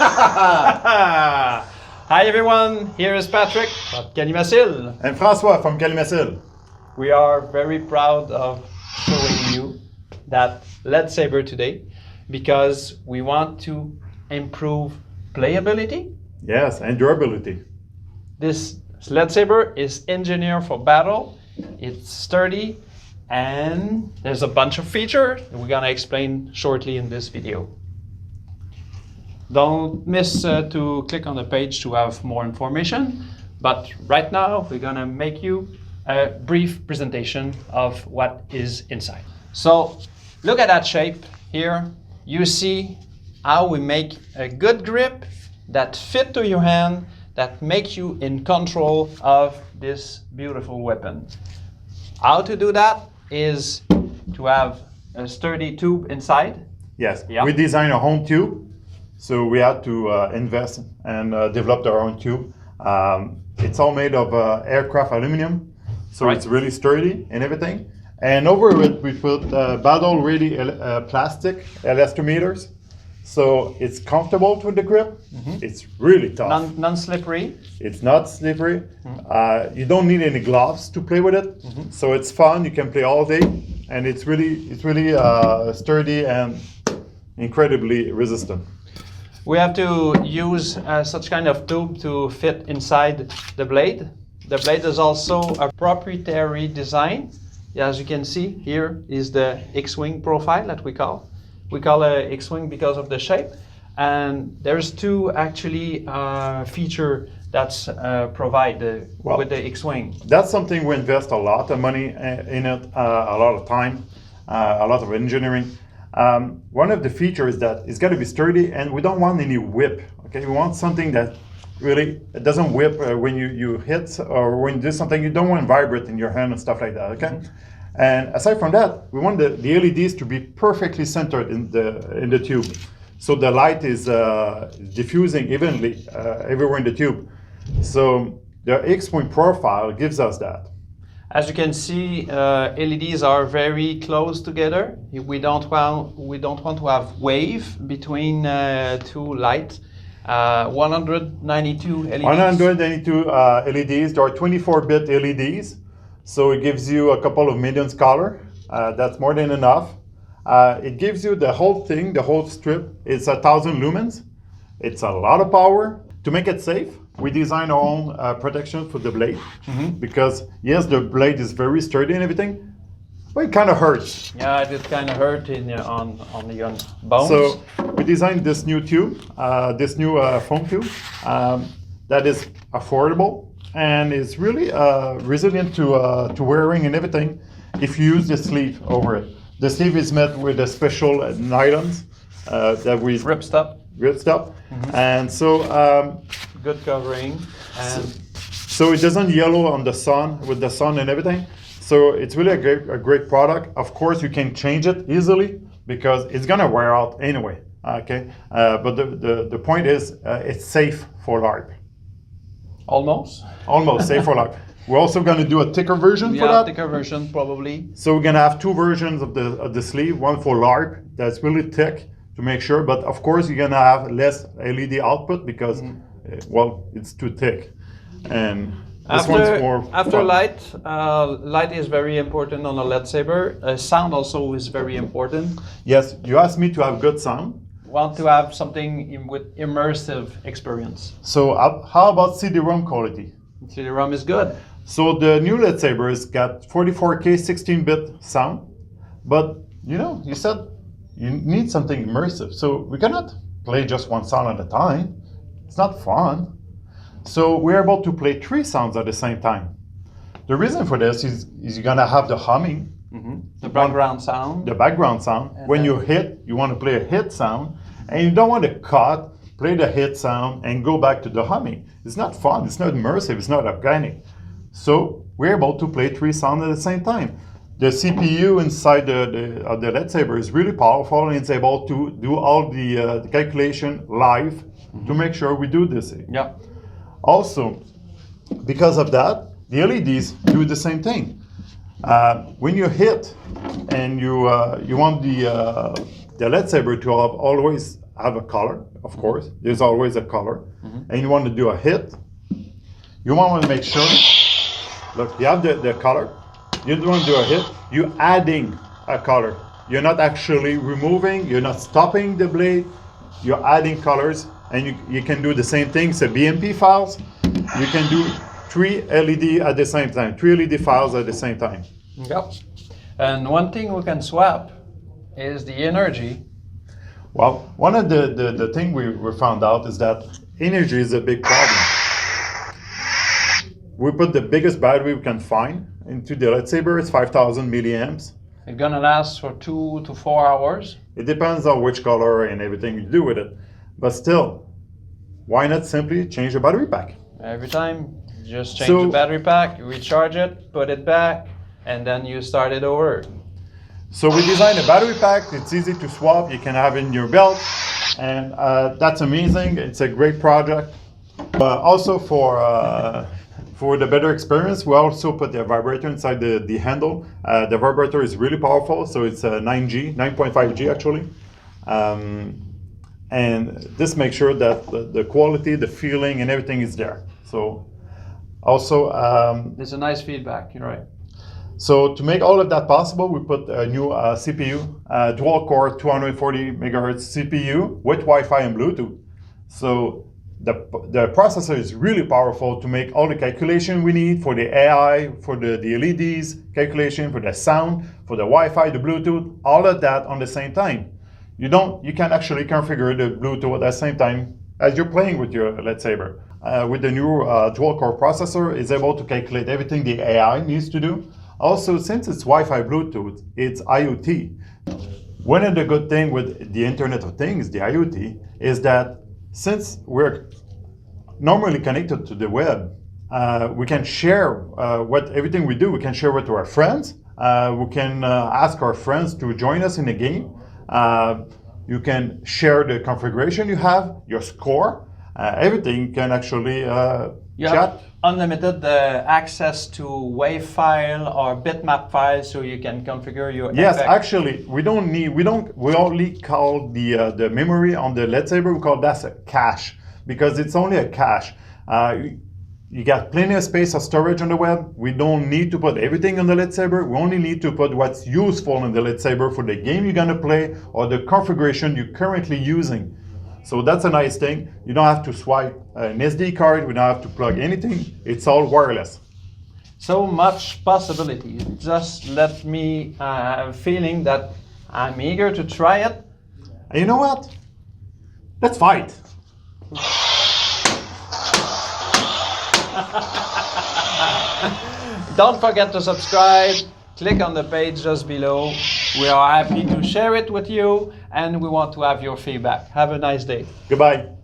Hi everyone, here is Patrick from Calimacil. And François from Calimacil. We are very proud of showing you that LEDsaber today because we want to improve playability. Yes, and durability. This LEDsaber is engineered for battle. It's sturdy and there's a bunch of features we're gonna explain shortly in this video. Don't miss to click on the page to have more information, but right now we're gonna make you a brief presentation of what is inside. So look at that shape here. You see how we make a good grip that fit to your hand, that makes you in control of this beautiful weapon. How to do that is to have a sturdy tube inside. Yes, Yeah. We designed a home tube. So we had to invest and develop our own tube. It's all made of aircraft aluminum, so Right. it's really sturdy and everything. And over it we put battle ready plastic elastometers, so it's comfortable with the grip. It's really tough. Non-slippery. It's not slippery. You don't need any gloves to play with it, so it's fun. You can play all day, and it's really sturdy and incredibly resistant. We have to use such kind of tube to fit inside the blade. The blade is also a proprietary design. As you can see, here is the X-wing profile that we call. We call it X-wing because of the shape. And there's two actually feature that's provided with the X-wing. That's something we invest a lot of money in it, a lot of time, a lot of engineering. One of the features that it's got to be sturdy, and we don't want any whip. Okay, we want something that really it doesn't whip when you hit or when you do something. You don't want to vibrate in your hand and stuff like that. Okay, and aside from that, we want the LEDs to be perfectly centered in the tube, so the light is diffusing evenly everywhere in the tube. So the X-wing profile gives us that. As you can see, LEDs are very close together. We don't want to have wave between two lights. 192 LEDs. 192 LEDs. There are 24-bit LEDs, so it gives you a couple of millions color. That's more than enough. It gives you the whole thing, the whole strip. It's 1,000 lumens. It's a lot of power. To make it safe, we design our own protection for the blade, because yes, the blade is very sturdy and everything, but it kind of hurts. Yeah, it kind of hurt on the bones. So we designed this new tube, this new foam tube that is affordable and is really resilient to wearing and everything if you use the sleeve over it. The sleeve is made with a special nylons that we ripstop. And so good covering, and so it doesn't yellow on the sun with the sun and everything. So it's really a great product. Of course, you can change it easily because it's gonna wear out anyway. Okay, but the point is it's safe for LARP. Almost safe for LARP. We're also going to do a thicker version for that. Thicker version probably. So we're going to have two versions of the sleeve, one for LARP that's really thick to make sure, but of course you're going to have less LED output because well, it's too thick. And this one's more after fun. light is very important on a LEDsaber. Sound also is very important. Yes, you asked me to have good sound. Want to have something with immersive experience. So how about CD-ROM quality? CD-ROM is good. So the new LEDsaber's got 44K 16-bit sound, but you said you need something immersive. So we cannot play just one sound at a time. It's not fun. So we're able to play 3 sounds at the same time. The reason for this is you're gonna have the humming, the background sound. The background sound. And when you hit, you want to play a hit sound, and you don't want to cut, play the hit sound, and go back to the humming. It's not fun. It's not immersive. It's not organic. So we're able to play 3 sounds at the same time. The CPU inside the LEDsaber is really powerful, and it's able to do all the calculation live to make sure we do this. Yeah. Also, because of that, the LEDs do the same thing. When you hit and you want the LEDsaber to have always have a color, of course. There's always a color. And you want to do a hit. You want to make sure, look, you have the color. You don't want to do a hit. You're adding a color. You're not actually removing, you're not stopping the blade. You're adding colors, and you can do the same thing. So BMP files, you can do 3 LED at the same time, 3 LED files at the same time. Yep. And one thing we can swap is the energy. Well, one of the thing we found out is that energy is a big problem. We put the biggest battery we can find into the LEDsaber. It's 5,000 milliamps. It's gonna last for 2 to 4 hours. It depends on which color and everything you do with it. But still, why not simply change the battery pack? Every time, just change the battery pack, recharge it, put it back, and then you start it over. So we designed a battery pack. It's easy to swap. You can have it in your belt, and that's amazing. It's a great project. Also for the better experience, we also put the vibrator inside the handle. The vibrator is really powerful, so it's 9.5G actually. And this makes sure that the quality, the feeling, and everything is there. So also... There's a nice feedback, you're right. So to make all of that possible, we put a new CPU, dual core 240 megahertz CPU with Wi-Fi and Bluetooth. So the processor is really powerful to make all the calculation we need for the AI, for the LEDs, calculation for the sound, for the Wi-Fi, the Bluetooth, all of that on the same time. You can actually configure the Bluetooth at the same time as you're playing with your LEDsaber. With the new dual core processor, it's able to calculate everything the AI needs to do. Also, since it's Wi-Fi Bluetooth, it's IoT. One of the good things with the Internet of Things, the IoT, is that since we're normally connected to the web, we can share everything we do. We can share it to our friends. We can ask our friends to join us in a game. You can share the configuration you have, your score. Everything can actually you chat. have unlimited access to WAV file or bitmap file, so you can configure your Yes, effect. actually, we only call the memory on the LEDsaber, we call that a cache, because it's only a cache. You got plenty of space of storage on the web. We don't need to put everything on the LEDsaber. We only need to put what's useful in the LEDsaber for the game you're gonna play or the configuration you're currently using. So that's a nice thing. You don't have to swipe an SD card. We don't have to plug anything. It's all wireless. So much possibility. Just let me have a feeling that I'm eager to try it. And you know what? Let's fight. Don't forget to subscribe. Click on the page just below. We are happy to share it with you, and we want to have your feedback. Have a nice day. Goodbye.